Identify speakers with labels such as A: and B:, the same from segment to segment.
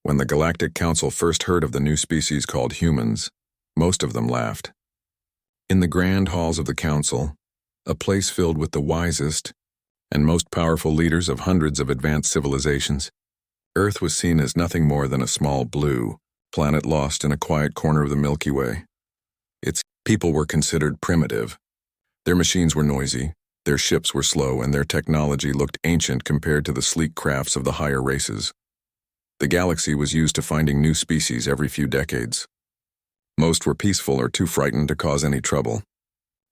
A: When the Galactic Council first heard of the new species called humans, most of them laughed. In the grand halls of the Council, a place filled with the wisest and most powerful leaders of hundreds of advanced civilizations, Earth was seen as nothing more than a small blue planet lost in a quiet corner of the Milky Way. Its people were considered primitive. Their machines were noisy, their ships were slow, and their technology looked ancient compared to the sleek crafts of the higher races. The galaxy was used to finding new species every few decades. Most were peaceful or too frightened to cause any trouble.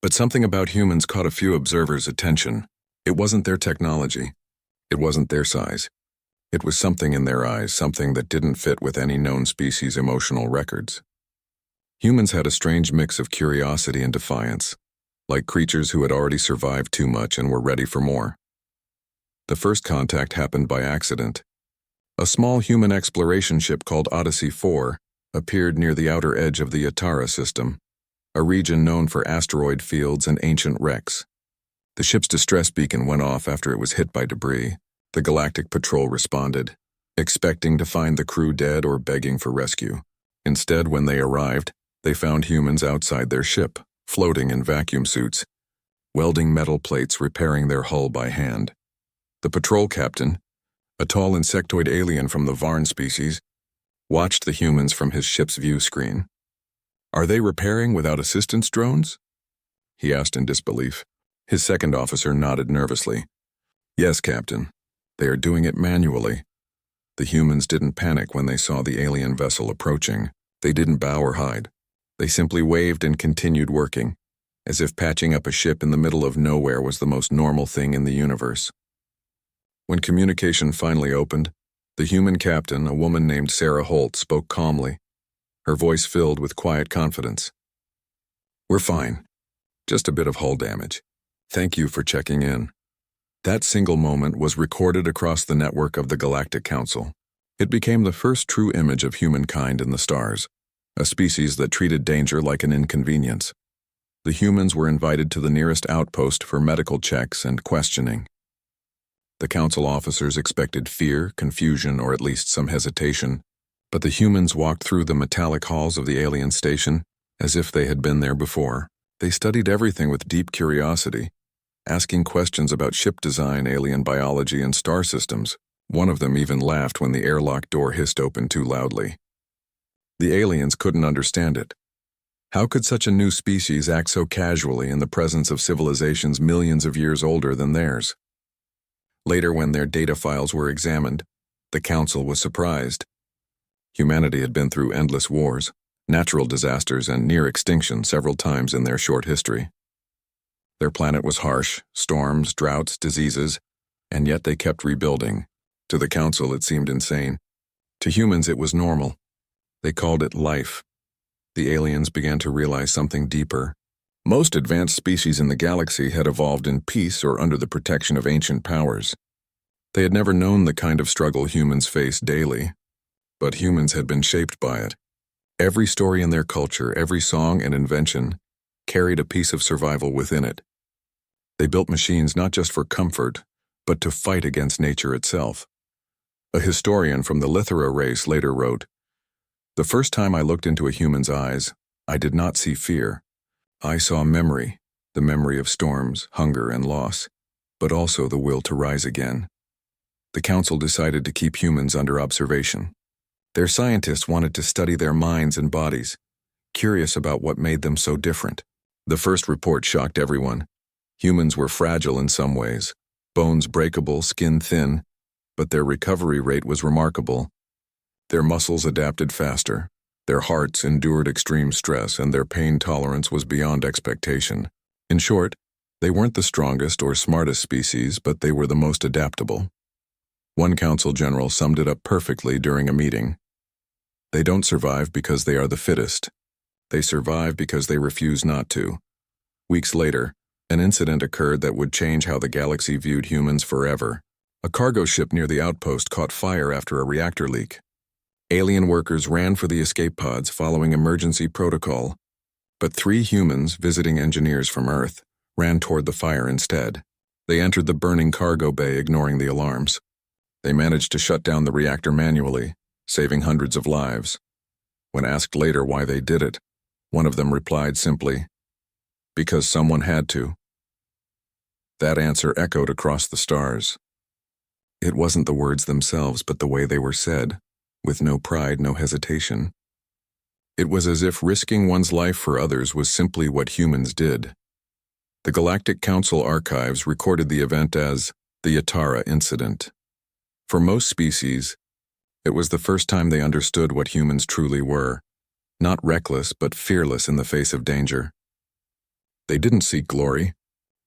A: But something about humans caught a few observers' attention. It wasn't their technology. It wasn't their size. It was something in their eyes, something that didn't fit with any known species' emotional records. Humans had a strange mix of curiosity and defiance, like creatures who had already survived too much and were ready for more. The first contact happened by accident. A small human exploration ship called Odyssey 4 appeared near the outer edge of the Atara system, a region known for asteroid fields and ancient wrecks. The ship's distress beacon went off after it was hit by debris. The Galactic Patrol responded, expecting to find the crew dead or begging for rescue. Instead, when they arrived, they found humans outside their ship, floating in vacuum suits, welding metal plates, repairing their hull by hand. The patrol captain, a tall insectoid alien from the Varn species, watched the humans from his ship's view screen. "Are they repairing without assistance drones?" he asked in disbelief. His second officer nodded nervously. "Yes, Captain. They are doing it manually." The humans didn't panic when they saw the alien vessel approaching. They didn't bow or hide. They simply waved and continued working, as if patching up a ship in the middle of nowhere was the most normal thing in the universe. When communication finally opened, the human captain, a woman named Sarah Holt, spoke calmly, her voice filled with quiet confidence. "We're fine. Just a bit of hull damage. Thank you for checking in." That single moment was recorded across the network of the Galactic Council. It became the first true image of humankind in the stars, a species that treated danger like an inconvenience. The humans were invited to the nearest outpost for medical checks and questioning. The Council officers expected fear, confusion, or at least some hesitation, but the humans walked through the metallic halls of the alien station as if they had been there before. They studied everything with deep curiosity, asking questions about ship design, alien biology, and star systems. One of them even laughed when the airlock door hissed open too loudly. The aliens couldn't understand it. How could such a new species act so casually in the presence of civilizations millions of years older than theirs? Later, when their data files were examined, the Council was surprised. Humanity had been through endless wars, natural disasters, and near extinction several times in their short history. Their planet was harsh, storms, droughts, diseases, and yet they kept rebuilding. To the Council, it seemed insane. To humans, it was normal. They called it life. The aliens began to realize something deeper. Most advanced species in the galaxy had evolved in peace or under the protection of ancient powers. They had never known the kind of struggle humans face daily, but humans had been shaped by it. Every story in their culture, every song and invention, carried a piece of survival within it. They built machines not just for comfort, but to fight against nature itself. A historian from the Lithera race later wrote, "The first time I looked into a human's eyes, I did not see fear. I saw memory, the memory of storms, hunger, and loss, but also the will to rise again." The Council decided to keep humans under observation. Their scientists wanted to study their minds and bodies, curious about what made them so different. The first report shocked everyone. Humans were fragile in some ways, bones breakable, skin thin, but their recovery rate was remarkable. Their muscles adapted faster, their hearts endured extreme stress, and their pain tolerance was beyond expectation. In short, they weren't the strongest or smartest species, but they were the most adaptable. One Council general summed it up perfectly during a meeting. "They don't survive because they are the fittest. They survive because they refuse not to." Weeks later, an incident occurred that would change how the galaxy viewed humans forever. A cargo ship near the outpost caught fire after a reactor leak. Alien workers ran for the escape pods following emergency protocol, but 3 humans, visiting engineers from Earth, ran toward the fire instead. They entered the burning cargo bay, ignoring the alarms. They managed to shut down the reactor manually, saving hundreds of lives. When asked later why they did it, one of them replied simply, "Because someone had to." That answer echoed across the stars. It wasn't the words themselves, but the way they were said, with no pride, no hesitation. It was as if risking one's life for others was simply what humans did. The Galactic Council archives recorded the event as the Yatara incident. For most species, it was the first time they understood what humans truly were, not reckless but fearless in the face of danger. They didn't seek glory.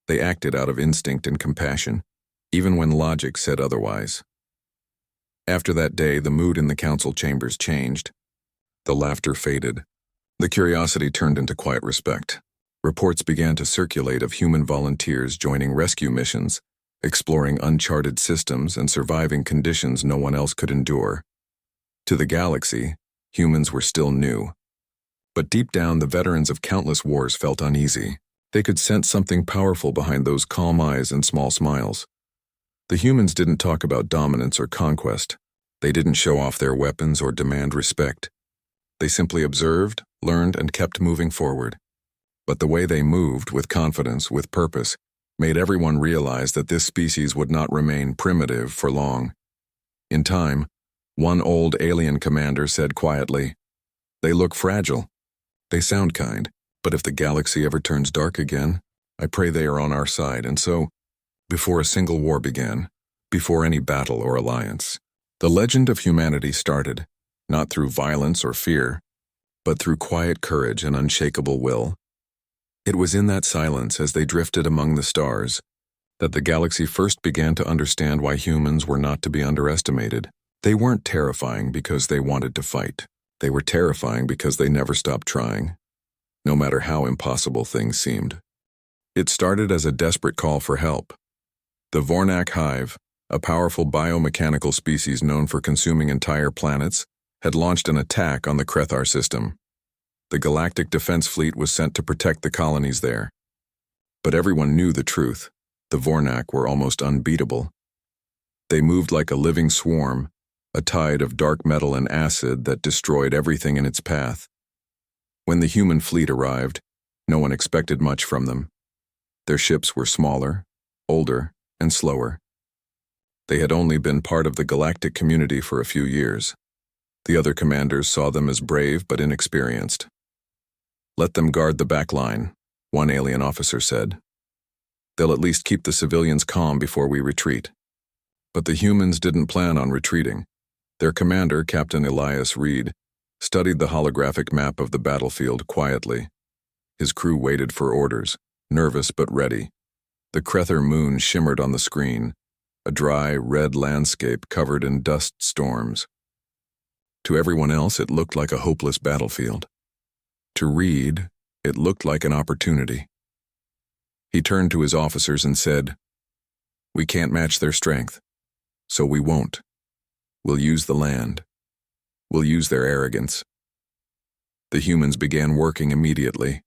A: They acted out of instinct and compassion, even when logic said otherwise. After that day, the mood in the council chambers changed. The laughter faded. The curiosity turned into quiet respect. Reports began to circulate of human volunteers joining rescue missions, exploring uncharted systems and surviving conditions no one else could endure. To the galaxy, humans were still new. But deep down, the veterans of countless wars felt uneasy. They could sense something powerful behind those calm eyes and small smiles. The humans didn't talk about dominance or conquest. They didn't show off their weapons or demand respect. They simply observed, learned, and kept moving forward. But the way they moved, with confidence, with purpose, made everyone realize that this species would not remain primitive for long. In time, one old alien commander said quietly, "They look fragile. They sound kind, but if the galaxy ever turns dark again, I pray they are on our side." And so, before a single war began, before any battle or alliance, the legend of humanity started, not through violence or fear, but through quiet courage and unshakable will. It was in that silence, as they drifted among the stars, that the galaxy first began to understand why humans were not to be underestimated. They weren't terrifying because they wanted to fight. They were terrifying because they never stopped trying, no matter how impossible things seemed. It started as a desperate call for help. The Vornak hive, a powerful biomechanical species known for consuming entire planets, had launched an attack on the Krethar system. The Galactic Defense Fleet was sent to protect the colonies there. But everyone knew the truth. The Vornak were almost unbeatable. They moved like a living swarm, a tide of dark metal and acid that destroyed everything in its path. When the human fleet arrived, no one expected much from them. Their ships were smaller, older, and slower. They had only been part of the galactic community for a few years. The other commanders saw them as brave but inexperienced. "Let them guard the back line," one alien officer said. "They'll at least keep the civilians calm before we retreat." But the humans didn't plan on retreating. Their commander, Captain Elias Reed, studied the holographic map of the battlefield quietly. His crew waited for orders, nervous but ready. The Krethar moon shimmered on the screen, a dry, red landscape covered in dust storms. To everyone else, it looked like a hopeless battlefield. To Reed, it looked like an opportunity. He turned to his officers and said, "We can't match their strength, so we won't. We'll use the land. We'll use their arrogance." The humans began working immediately.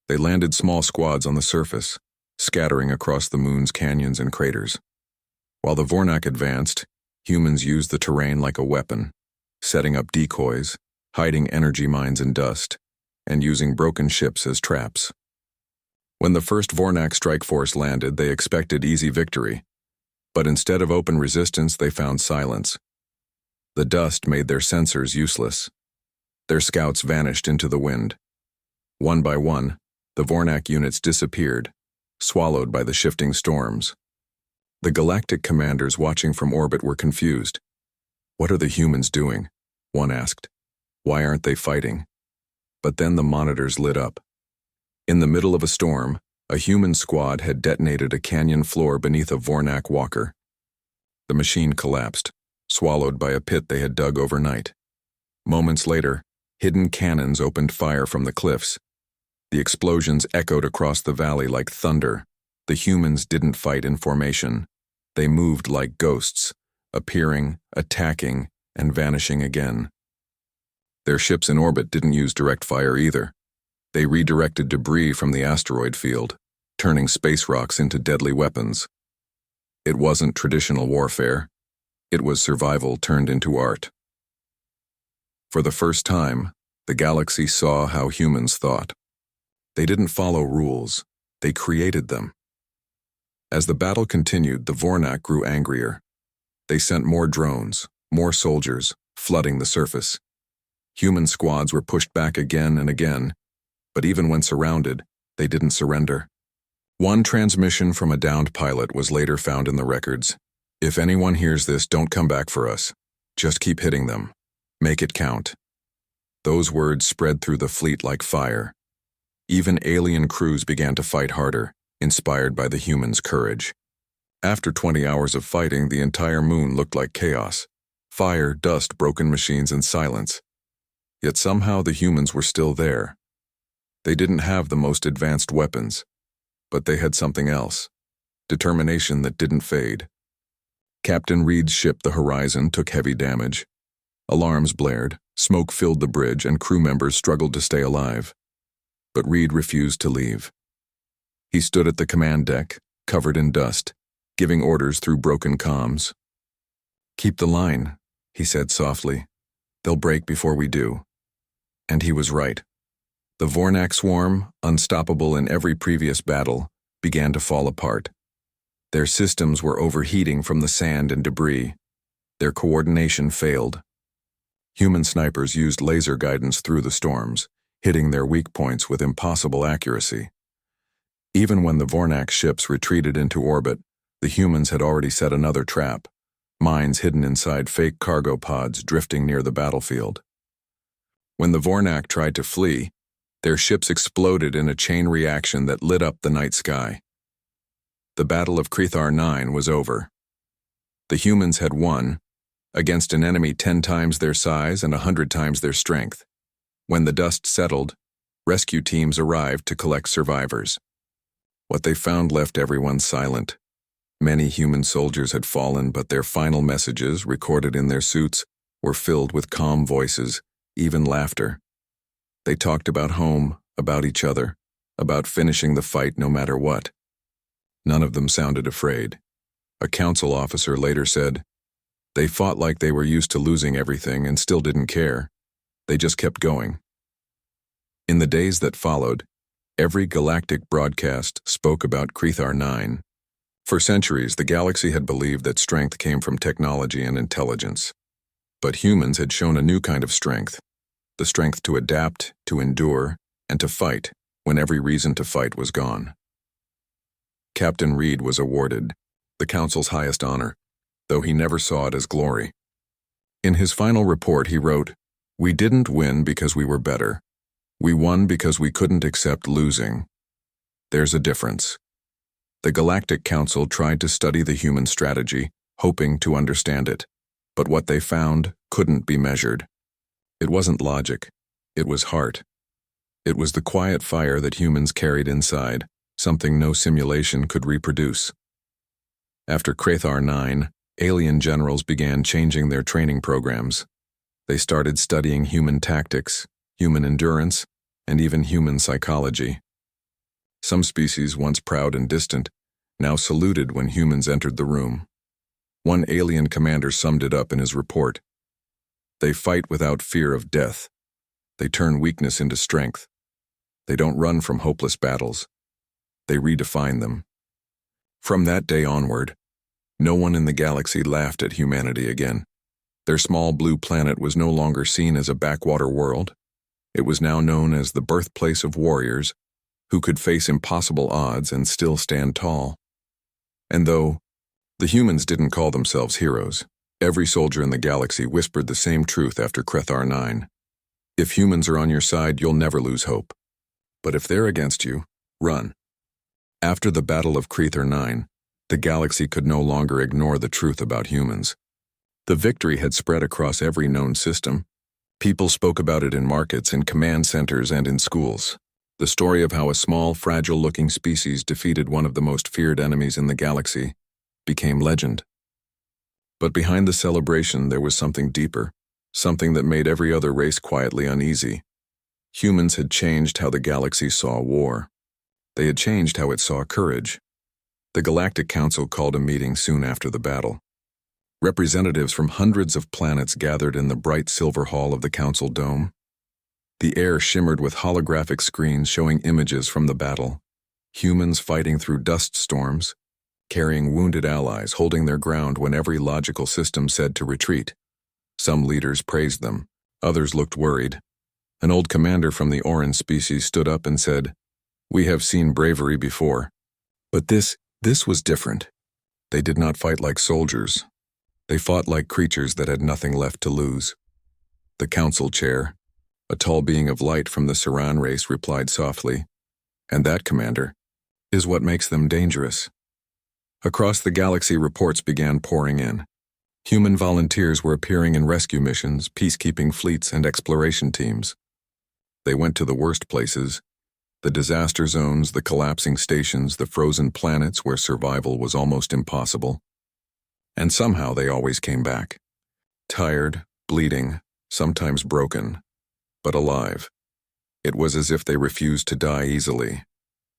A: They landed small squads on the surface, scattering across the moon's canyons and craters. While the Vornak advanced, humans used the terrain like a weapon, setting up decoys, hiding energy mines in dust, and using broken ships as traps. When the first Vornak strike force landed, they expected easy victory. But instead of open resistance, they found silence. The dust made their sensors useless. Their scouts vanished into the wind. One by one, the Vornak units disappeared, swallowed by the shifting storms. The galactic commanders watching from orbit were confused. "What are the humans doing?" one asked. "Why aren't they fighting?" But then the monitors lit up. In the middle of a storm, a human squad had detonated a canyon floor beneath a Vornak walker. The machine collapsed, swallowed by a pit they had dug overnight. Moments later, hidden cannons opened fire from the cliffs. The explosions echoed across the valley like thunder. The humans didn't fight in formation. They moved like ghosts, appearing, attacking, and vanishing again. Their ships in orbit didn't use direct fire either. They redirected debris from the asteroid field, turning space rocks into deadly weapons. It wasn't traditional warfare. It was survival turned into art. For the first time, the galaxy saw how humans thought. They didn't follow rules, they created them. As the battle continued, the Vornak grew angrier. They sent more drones, more soldiers, flooding the surface. Human squads were pushed back again and again, but even when surrounded, they didn't surrender. One transmission from a downed pilot was later found in the records. "If anyone hears this, don't come back for us. Just keep hitting them. Make it count." Those words spread through the fleet like fire. Even alien crews began to fight harder, inspired by the humans' courage. After 20 hours of fighting, the entire moon looked like chaos. Fire, dust, broken machines, and silence. Yet somehow the humans were still there. They didn't have the most advanced weapons, but they had something else. Determination that didn't fade. Captain Reed's ship, the Horizon, took heavy damage. Alarms blared, smoke filled the bridge, and crew members struggled to stay alive. But Reed refused to leave. He stood at the command deck, covered in dust, giving orders through broken comms. "Keep the line," he said softly. "They'll break before we do." And he was right. The Vornak swarm, unstoppable in every previous battle, began to fall apart. Their systems were overheating from the sand and debris. Their coordination failed. Human snipers used laser guidance through the storms, hitting their weak points with impossible accuracy. Even when the Vornak ships retreated into orbit, the humans had already set another trap, mines hidden inside fake cargo pods drifting near the battlefield. When the Vornak tried to flee, their ships exploded in a chain reaction that lit up the night sky. The Battle of Krethar 9 was over. The humans had won, against an enemy 10 times their size and 100 times their strength. When the dust settled, rescue teams arrived to collect survivors. What they found left everyone silent. Many human soldiers had fallen, but their final messages, recorded in their suits, were filled with calm voices, even laughter. They talked about home, about each other, about finishing the fight no matter what. None of them sounded afraid. A council officer later said, "They fought like they were used to losing everything and still didn't care. They just kept going." In the days that followed, every galactic broadcast spoke about Krethar 9. For centuries, the galaxy had believed that strength came from technology and intelligence. But humans had shown a new kind of strength, the strength to adapt, to endure, and to fight when every reason to fight was gone. Captain Reed was awarded the Council's highest honor, though he never saw it as glory. In his final report, he wrote, "We didn't win because we were better. We won because we couldn't accept losing. There's a difference." The Galactic Council tried to study the human strategy, hoping to understand it, but what they found couldn't be measured. It wasn't logic, it was heart. It was the quiet fire that humans carried inside, something no simulation could reproduce. After Krethar 9, alien generals began changing their training programs. They started studying human tactics, human endurance, and even human psychology. Some species, once proud and distant, now saluted when humans entered the room. One alien commander summed it up in his report. "They fight without fear of death. They turn weakness into strength. They don't run from hopeless battles. They redefine them." From that day onward, no one in the galaxy laughed at humanity again. Their small blue planet was no longer seen as a backwater world. It was now known as the birthplace of warriors who could face impossible odds and still stand tall. And though the humans didn't call themselves heroes, every soldier in the galaxy whispered the same truth after Krethar 9. If humans are on your side, you'll never lose hope. But if they're against you, run. After the Battle of Krethar 9, the galaxy could no longer ignore the truth about humans. The victory had spread across every known system. People spoke about it in markets, in command centers, and in schools. The story of how a small, fragile-looking species defeated one of the most feared enemies in the galaxy became legend. But behind the celebration there was something deeper, something that made every other race quietly uneasy. Humans had changed how the galaxy saw war. They had changed how it saw courage. The Galactic Council called a meeting soon after the battle. Representatives from hundreds of planets gathered in the bright silver hall of the council dome. The air shimmered with holographic screens showing images from the battle. Humans fighting through dust storms, carrying wounded allies, holding their ground when every logical system said to retreat. Some leaders praised them, others looked worried. An old commander from the Oran species stood up and said, "We have seen bravery before. But this was different. They did not fight like soldiers. They fought like creatures that had nothing left to lose." The council chair, a tall being of light from the Saran race, replied softly, "And that, Commander, is what makes them dangerous." Across the galaxy, reports began pouring in. Human volunteers were appearing in rescue missions, peacekeeping fleets, and exploration teams. They went to the worst places, the disaster zones, the collapsing stations, the frozen planets where survival was almost impossible. And somehow they always came back. Tired, bleeding, sometimes broken, but alive. It was as if they refused to die easily.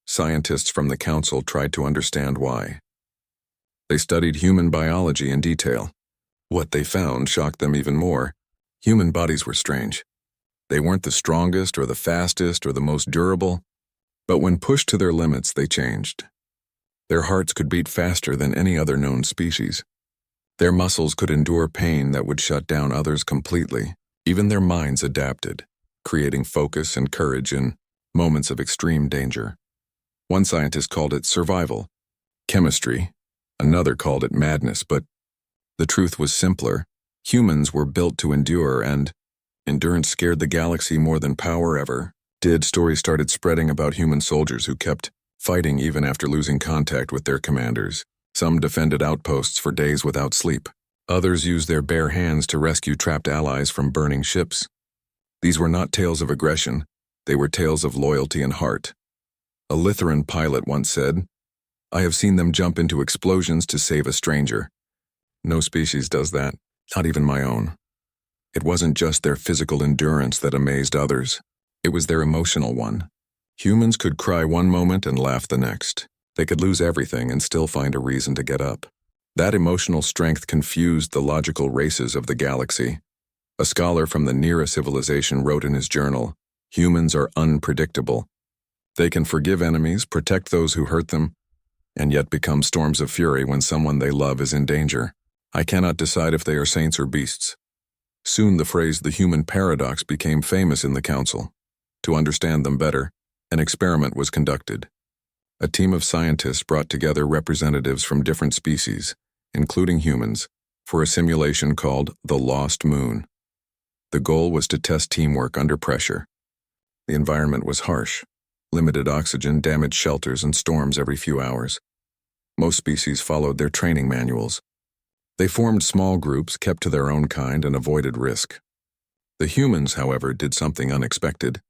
A: Scientists from the council tried to understand why. They studied human biology in detail. What they found shocked them even more. Human bodies were strange. They weren't the strongest or the fastest or the most durable, but when pushed to their limits, they changed. Their hearts could beat faster than any other known species. Their muscles could endure pain that would shut down others completely. Even their minds adapted, creating focus and courage in moments of extreme danger. One scientist called it survival, chemistry. Another called it madness, but the truth was simpler. Humans were built to endure, and endurance scared the galaxy more than power ever did. Stories started spreading about human soldiers who kept fighting even after losing contact with their commanders. Some defended outposts for days without sleep. Others used their bare hands to rescue trapped allies from burning ships. These were not tales of aggression. They were tales of loyalty and heart. A Lytheran pilot once said, "I have seen them jump into explosions to save a stranger. No species does that, not even my own." It wasn't just their physical endurance that amazed others. It was their emotional one. Humans could cry one moment and laugh the next. They could lose everything and still find a reason to get up. That emotional strength confused the logical races of the galaxy. A scholar from the Nera civilization wrote in his journal, "Humans are unpredictable. They can forgive enemies, protect those who hurt them, and yet become storms of fury when someone they love is in danger. I cannot decide if they are saints or beasts." Soon the phrase "the human paradox" became famous in the council. To understand them better, an experiment was conducted. A team of scientists brought together representatives from different species, including humans, for a simulation called the Lost Moon. The goal was to test teamwork under pressure. The environment was harsh. Limited oxygen, damaged shelters, and storms every few hours. Most species followed their training manuals. They formed small groups, kept to their own kind, and avoided risk. The humans, however, did something unexpected.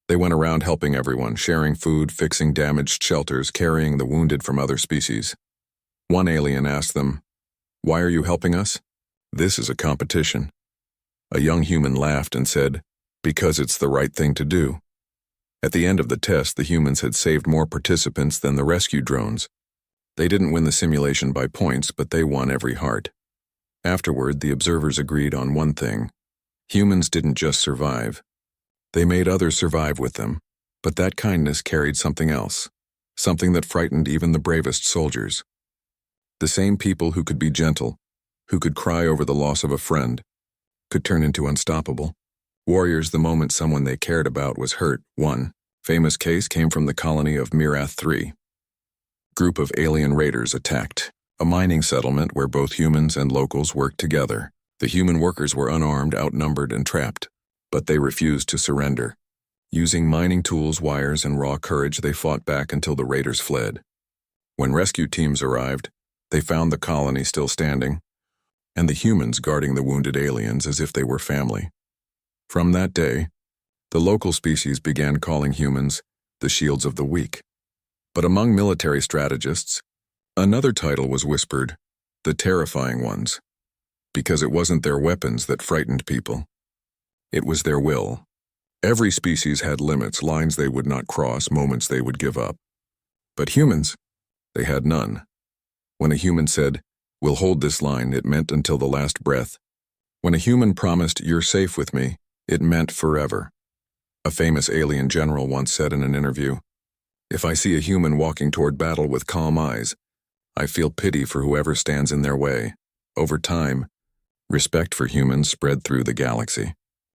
A: They went around helping everyone, sharing food, fixing damaged shelters, carrying the wounded from other species. One alien asked them, "Why are you helping us?" "This is a competition." A young human laughed and said, "Because it's the right thing to do." At the end of the test, the humans had saved more participants than the rescue drones. They didn't win the simulation by points, but they won every heart. Afterward, the observers agreed on one thing. Humans didn't just survive. They made others survive with them, but that kindness carried something else, something that frightened even the bravest soldiers. The same people who could be gentle, who could cry over the loss of a friend, could turn into unstoppable warriors the moment someone they cared about was hurt. One famous case came from the colony of Mirath 3. Group of alien raiders attacked a mining settlement where both humans and locals worked together. The human workers were unarmed, outnumbered, and trapped, but they refused to surrender. Using mining tools, wires, and raw courage, they fought back until the raiders fled. When rescue teams arrived, they found the colony still standing, and the humans guarding the wounded aliens as if they were family. From that day, the local species began calling humans the shields of the weak. But among military strategists, another title was whispered, the terrifying ones, because it wasn't their weapons that frightened people. It was their will. Every species had limits, lines they would not cross, moments they would give up. But humans, they had none. When a human said, We'll hold this line, it meant until the last breath. When a human promised, "You're safe with me," it meant forever. A famous alien general once said in an interview, "If I see a human walking toward battle with calm eyes, I feel pity for whoever stands in their way." Over time, respect for humans spread through the galaxy.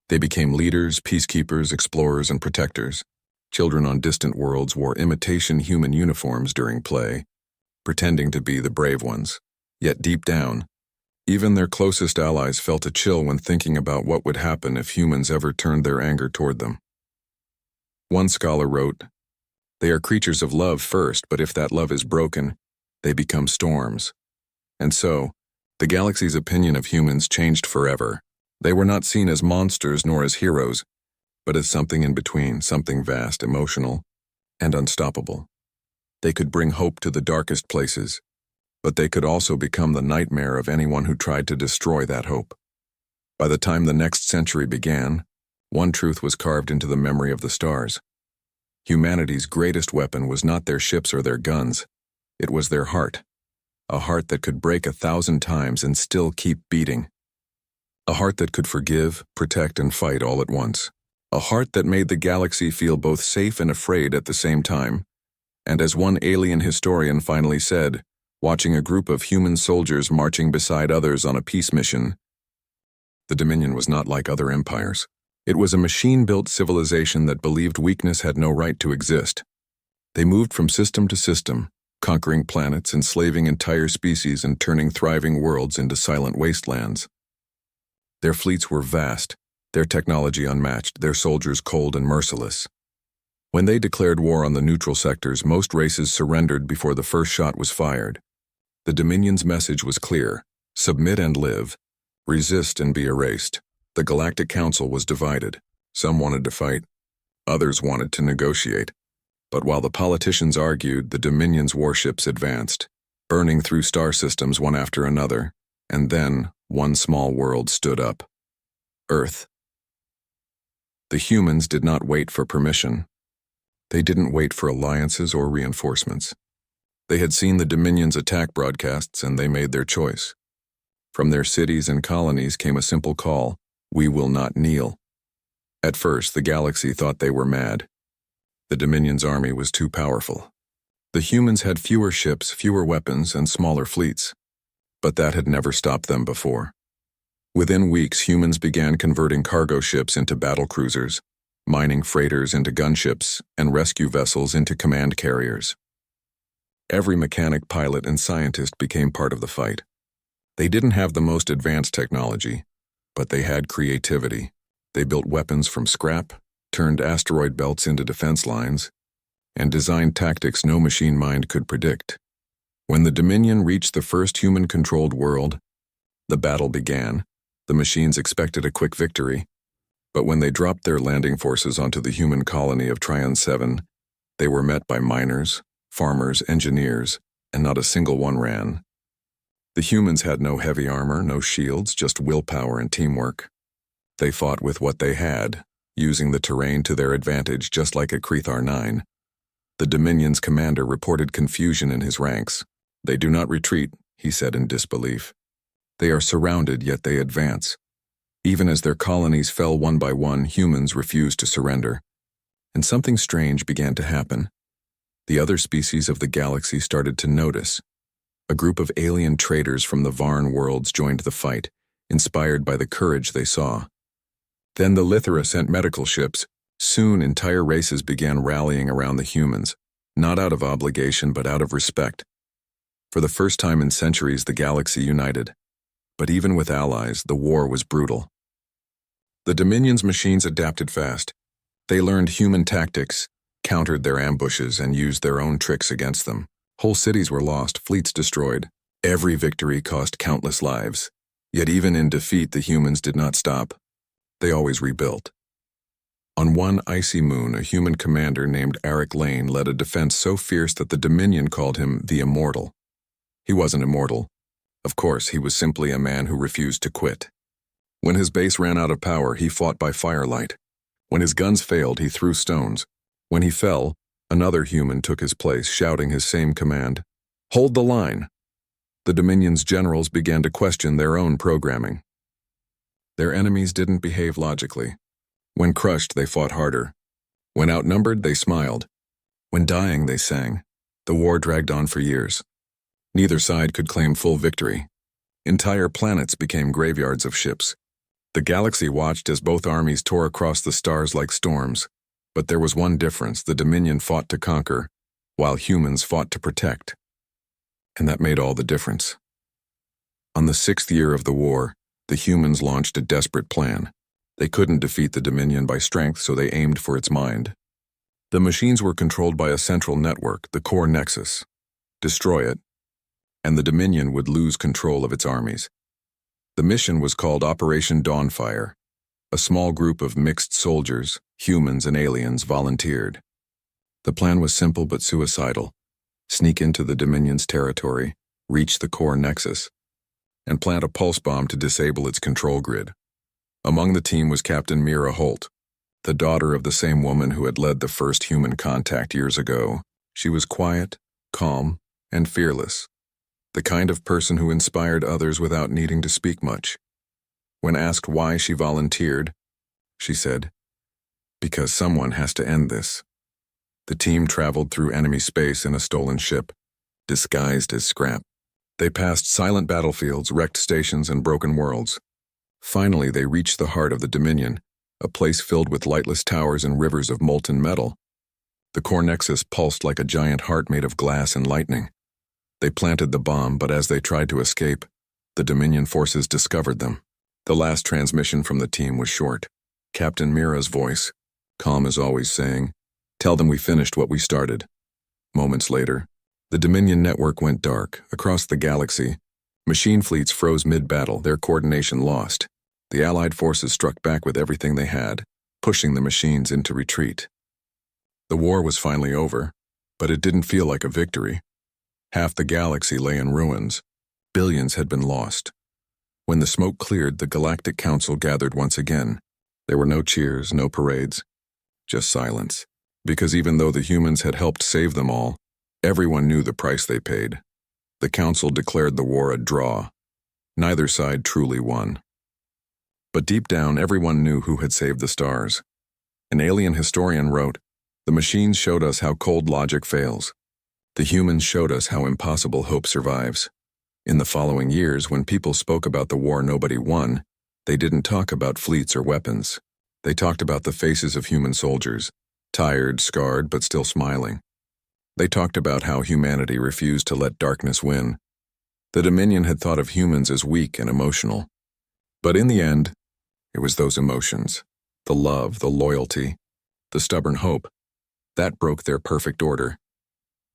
A: They became leaders, peacekeepers, explorers, and protectors. Children on distant worlds wore imitation human uniforms during play, pretending to be the brave ones. Yet deep down, even their closest allies felt a chill when thinking about what would happen if humans ever turned their anger toward them. One scholar wrote, "They are creatures of love first, but if that love is broken, they become storms." And so, the galaxy's opinion of humans changed forever. They were not seen as monsters nor as heroes, but as something in between, something vast, emotional, and unstoppable. They could bring hope to the darkest places, but they could also become the nightmare of anyone who tried to destroy that hope. By the time the next century began, one truth was carved into the memory of the stars. Humanity's greatest weapon was not their ships or their guns. It was their heart. A heart that could break 1,000 times and still keep beating. A heart that could forgive, protect, and fight all at once. A heart that made the galaxy feel both safe and afraid at the same time. And as one alien historian finally said, watching a group of human soldiers marching beside others on a peace mission, the Dominion was not like other empires. It was a machine-built civilization that believed weakness had no right to exist. They moved from system to system, conquering planets, enslaving entire species, and turning thriving worlds into silent wastelands. Their fleets were vast, their technology unmatched, their soldiers cold and merciless. When they declared war on the neutral sectors, most races surrendered before the first shot was fired. The Dominion's message was clear: submit and live, resist and be erased. The Galactic Council was divided. Some wanted to fight, others wanted to negotiate. But while the politicians argued, the Dominion's warships advanced, burning through star systems one after another, and then one small world stood up: Earth. The humans did not wait for permission. They didn't wait for alliances or reinforcements. They had seen the Dominion's attack broadcasts, and they made their choice. From their cities and colonies came a simple call: we will not kneel. At first, the galaxy thought they were mad. The Dominion's army was too powerful. The humans had fewer ships, fewer weapons, and smaller fleets. But that had never stopped them before. Within weeks, humans began converting cargo ships into battle cruisers, mining freighters into gunships, and rescue vessels into command carriers. Every mechanic, pilot, and scientist became part of the fight. They didn't have the most advanced technology, but they had creativity. They built weapons from scrap, turned asteroid belts into defense lines, and designed tactics no machine mind could predict. When the Dominion reached the first human-controlled world, the battle began. The machines expected a quick victory, but when they dropped their landing forces onto the human colony of Trion 7, they were met by miners, farmers, engineers, and not a single one ran. The humans had no heavy armor, no shields, just willpower and teamwork. They fought with what they had, using the terrain to their advantage, just like at Crethar 9. The Dominion's commander reported confusion in his ranks. "They do not retreat," he said in disbelief. "They are surrounded, yet they advance." Even as their colonies fell one by one, humans refused to surrender. And something strange began to happen. The other species of the galaxy started to notice. A group of alien traders from the Varn worlds joined the fight, inspired by the courage they saw. Then the Lithera sent medical ships. Soon, entire races began rallying around the humans, not out of obligation but out of respect. For the first time in centuries, the galaxy united. But even with allies, the war was brutal. The Dominion's machines adapted fast. They learned human tactics, countered their ambushes, and used their own tricks against them. Whole cities were lost, fleets destroyed. Every victory cost countless lives. Yet even in defeat, the humans did not stop. They always rebuilt. On one icy moon, a human commander named Arik Lane led a defense so fierce that the Dominion called him the Immortal. He wasn't immortal. Of course, he was simply a man who refused to quit. When his base ran out of power, he fought by firelight. When his guns failed, he threw stones. When he fell, another human took his place, shouting his same command: "Hold the line!" The Dominion's generals began to question their own programming. Their enemies didn't behave logically. When crushed, they fought harder. When outnumbered, they smiled. When dying, they sang. The war dragged on for years. Neither side could claim full victory. Entire planets became graveyards of ships. The galaxy watched as both armies tore across the stars like storms. But there was one difference: the Dominion fought to conquer, while humans fought to protect. And that made all the difference. On the 6th year of the war, the humans launched a desperate plan. They couldn't defeat the Dominion by strength, so they aimed for its mind. The machines were controlled by a central network, the core nexus. Destroy it, and the Dominion would lose control of its armies. The mission was called Operation Dawnfire. A small group of mixed soldiers, humans and aliens, volunteered. The plan was simple but suicidal: sneak into the Dominion's territory, reach the core nexus, and plant a pulse bomb to disable its control grid. Among the team was Captain Mira Holt, the daughter of the same woman who had led the first human contact years ago. She was quiet, calm, and fearless, the kind of person who inspired others without needing to speak much. When asked why she volunteered, she said, "Because someone has to end this." The team traveled through enemy space in a stolen ship, disguised as scrap. They passed silent battlefields, wrecked stations, and broken worlds. Finally, they reached the heart of the Dominion, a place filled with lightless towers and rivers of molten metal. The core nexus pulsed like a giant heart made of glass and lightning. They planted the bomb, but as they tried to escape, the Dominion forces discovered them. The last transmission from the team was short. Captain Mira's voice, calm as always, saying, "Tell them we finished what we started." Moments later, the Dominion network went dark. Across the galaxy, machine fleets froze mid-battle, their coordination lost. The Allied forces struck back with everything they had, pushing the machines into retreat. The war was finally over, but it didn't feel like a victory. Half the galaxy lay in ruins. Billions had been lost. When the smoke cleared, the Galactic Council gathered once again. There were no cheers, no parades, just silence. Because even though the humans had helped save them all, everyone knew the price they paid. The Council declared the war a draw. Neither side truly won. But deep down, everyone knew who had saved the stars. An alien historian wrote, "The machines showed us how cold logic fails. The humans showed us how impossible hope survives." In the following years, when people spoke about the war nobody won, they didn't talk about fleets or weapons. They talked about the faces of human soldiers, tired, scarred, but still smiling. They talked about how humanity refused to let darkness win. The Dominion had thought of humans as weak and emotional. But in the end, it was those emotions, the love, the loyalty, the stubborn hope, that broke their perfect order.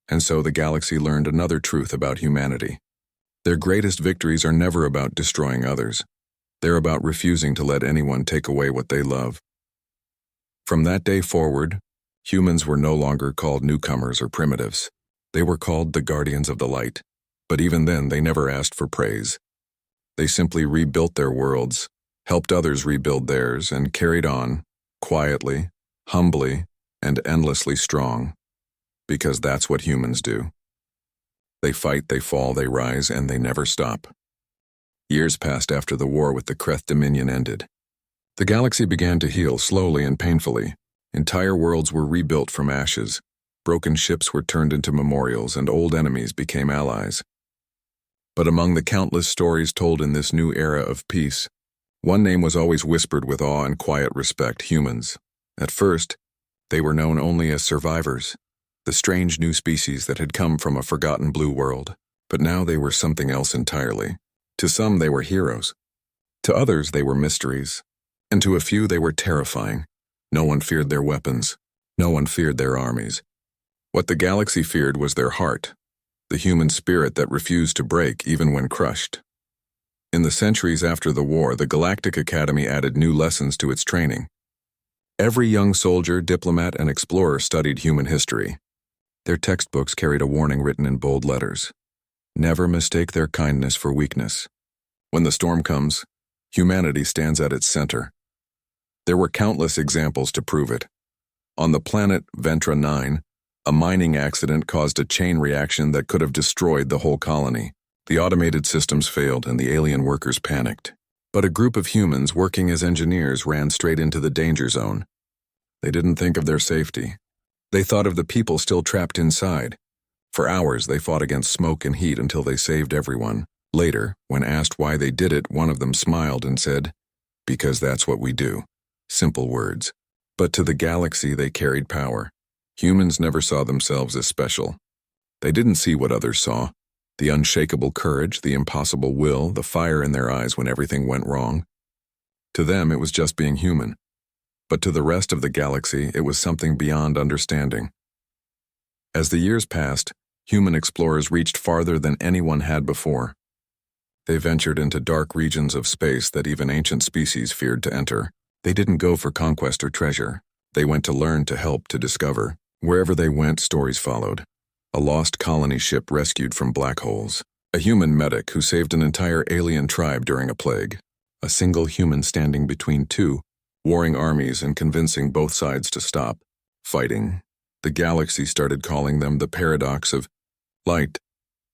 A: And so the galaxy learned another truth about humanity. Their greatest victories are never about destroying others. They're about refusing to let anyone take away what they love. From that day forward, humans were no longer called newcomers or primitives. They were called the guardians of the light. But even then, they never asked for praise. They simply rebuilt their worlds, helped others rebuild theirs, and carried on, quietly, humbly, and endlessly strong. Because that's what humans do. They fight, they fall, they rise, and they never stop. Years passed after the war with the Kreth Dominion ended. The galaxy began to heal slowly and painfully. Entire worlds were rebuilt from ashes. Broken ships were turned into memorials, and old enemies became allies. But among the countless stories told in this new era of peace, one name was always whispered with awe and quiet respect: humans. At first, they were known only as survivors, the strange new species that had come from a forgotten blue world. But now they were something else entirely. To some, they were heroes. To others, they were mysteries. And to a few, they were terrifying. No one feared their weapons. No one feared their armies. What the galaxy feared was their heart, the human spirit that refused to break even when crushed. In the centuries after the war, the Galactic Academy added new lessons to its training. Every young soldier, diplomat, and explorer studied human history. Their textbooks carried a warning written in bold letters: never mistake their kindness for weakness. When the storm comes, humanity stands at its center. There were countless examples to prove it. On the planet Ventra 9, a mining accident caused a chain reaction that could have destroyed the whole colony. The automated systems failed and the alien workers panicked. But a group of humans working as engineers ran straight into the danger zone. They didn't think of their safety. They thought of the people still trapped inside. For hours, they fought against smoke and heat until they saved everyone. Later, when asked why they did it, one of them smiled and said, "Because that's what we do." Simple words. But to the galaxy, they carried power. Humans never saw themselves as special. They didn't see what others saw. The unshakable courage, the impossible will, the fire in their eyes when everything went wrong. To them, it was just being human. But to the rest of the galaxy, it was something beyond understanding. As the years passed, human explorers reached farther than anyone had before. They ventured into dark regions of space that even ancient species feared to enter. They didn't go for conquest or treasure. They went to learn, to help, to discover. Wherever they went, stories followed. A lost colony ship rescued from black holes. A human medic who saved an entire alien tribe during a plague. A single human standing between two warring armies and convincing both sides to stop fighting. The galaxy started calling them the paradox of light,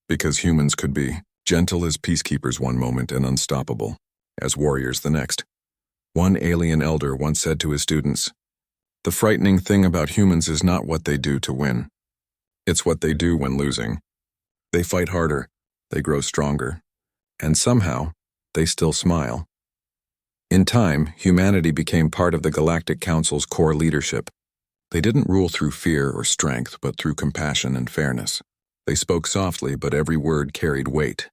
A: because humans could be gentle as peacekeepers one moment and unstoppable as warriors the next. One alien elder once said to his students, "The frightening thing about humans is not what they do to win. It's what they do when losing. They fight harder, they grow stronger, and somehow, they still smile." In time, humanity became part of the Galactic Council's core leadership. They didn't rule through fear or strength, but through compassion and fairness. They spoke softly, but every word carried weight.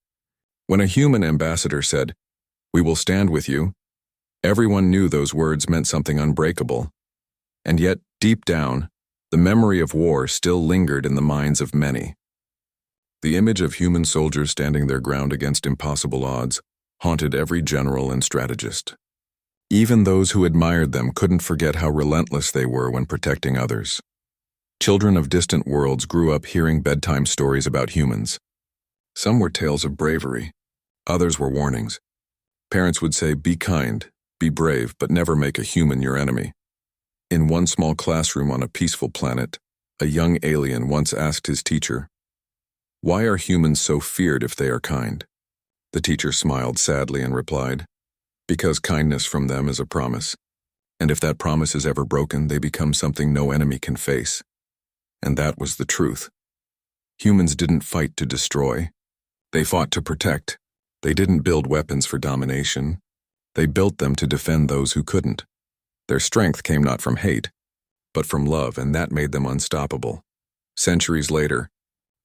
A: When a human ambassador said, "We will stand with you," everyone knew those words meant something unbreakable. And yet, deep down, the memory of war still lingered in the minds of many. The image of human soldiers standing their ground against impossible odds haunted every general and strategist. Even those who admired them couldn't forget how relentless they were when protecting others. Children of distant worlds grew up hearing bedtime stories about humans. Some were tales of bravery, others were warnings. Parents would say, "Be kind, be brave, but never make a human your enemy." In one small classroom on a peaceful planet, a young alien once asked his teacher, "Why are humans so feared if they are kind?" The teacher smiled sadly and replied, "Because kindness from them is a promise, and if that promise is ever broken, they become something no enemy can face." And that was the truth. Humans didn't fight to destroy. They fought to protect. They didn't build weapons for domination. They built them to defend those who couldn't. Their strength came not from hate, but from love, and that made them unstoppable. Centuries later,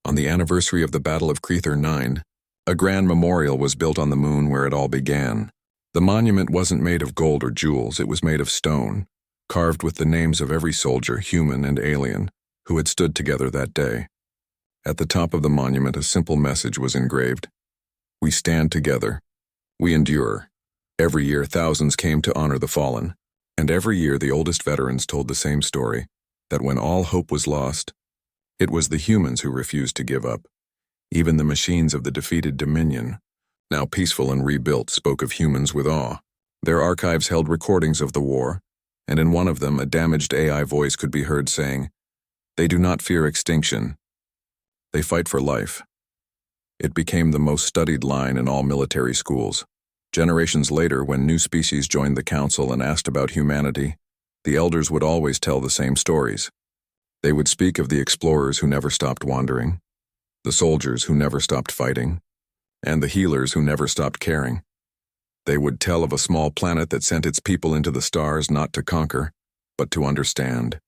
A: on the anniversary of the Battle of Crether 9, a grand memorial was built on the moon where it all began. The monument wasn't made of gold or jewels, it was made of stone, carved with the names of every soldier, human and alien, who had stood together that day. At the top of the monument, a simple message was engraved: "We stand together. We endure." Every year, thousands came to honor the fallen, and every year the oldest veterans told the same story, that when all hope was lost, it was the humans who refused to give up. Even the machines of the defeated Dominion, now peaceful and rebuilt, spoke of humans with awe. Their archives held recordings of the war, and in one of them a damaged AI voice could be heard saying, "They do not fear extinction. They fight for life." It became the most studied line in all military schools. Generations later, when new species joined the council and asked about humanity, the elders would always tell the same stories. They would speak of the explorers who never stopped wandering, the soldiers who never stopped fighting, and the healers who never stopped caring. They would tell of a small planet that sent its people into the stars not to conquer, but to understand.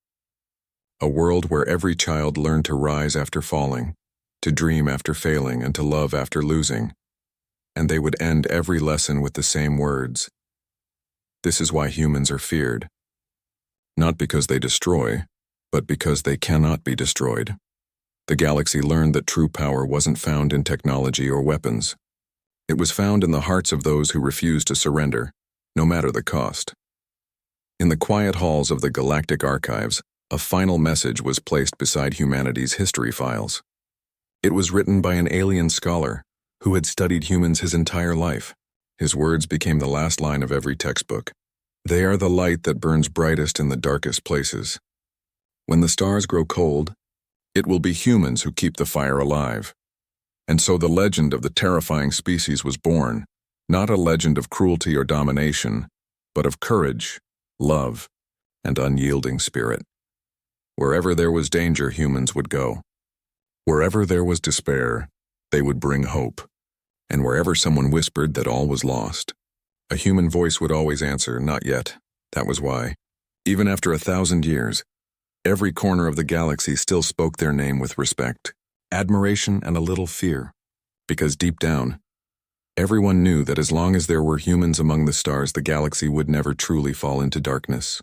A: A world where every child learned to rise after falling, to dream after failing, and to love after losing. And they would end every lesson with the same words: "This is why humans are feared. Not because they destroy, but because they cannot be destroyed." The galaxy learned that true power wasn't found in technology or weapons. It was found in the hearts of those who refused to surrender, no matter the cost. In the quiet halls of the Galactic Archives, a final message was placed beside humanity's history files. It was written by an alien scholar who had studied humans his entire life. His words became the last line of every textbook. "They are the light that burns brightest in the darkest places. When the stars grow cold, it will be humans who keep the fire alive. And so the legend of the terrifying species was born, not a legend of cruelty or domination, but of courage, love, and unyielding spirit. Wherever there was danger, humans would go. Wherever there was despair, they would bring hope. And wherever someone whispered that all was lost, a human voice would always answer, "Not yet." That was why, even after 1,000 years, every corner of the galaxy still spoke their name with respect, admiration, and a little fear. Because deep down, everyone knew that as long as there were humans among the stars, the galaxy would never truly fall into darkness.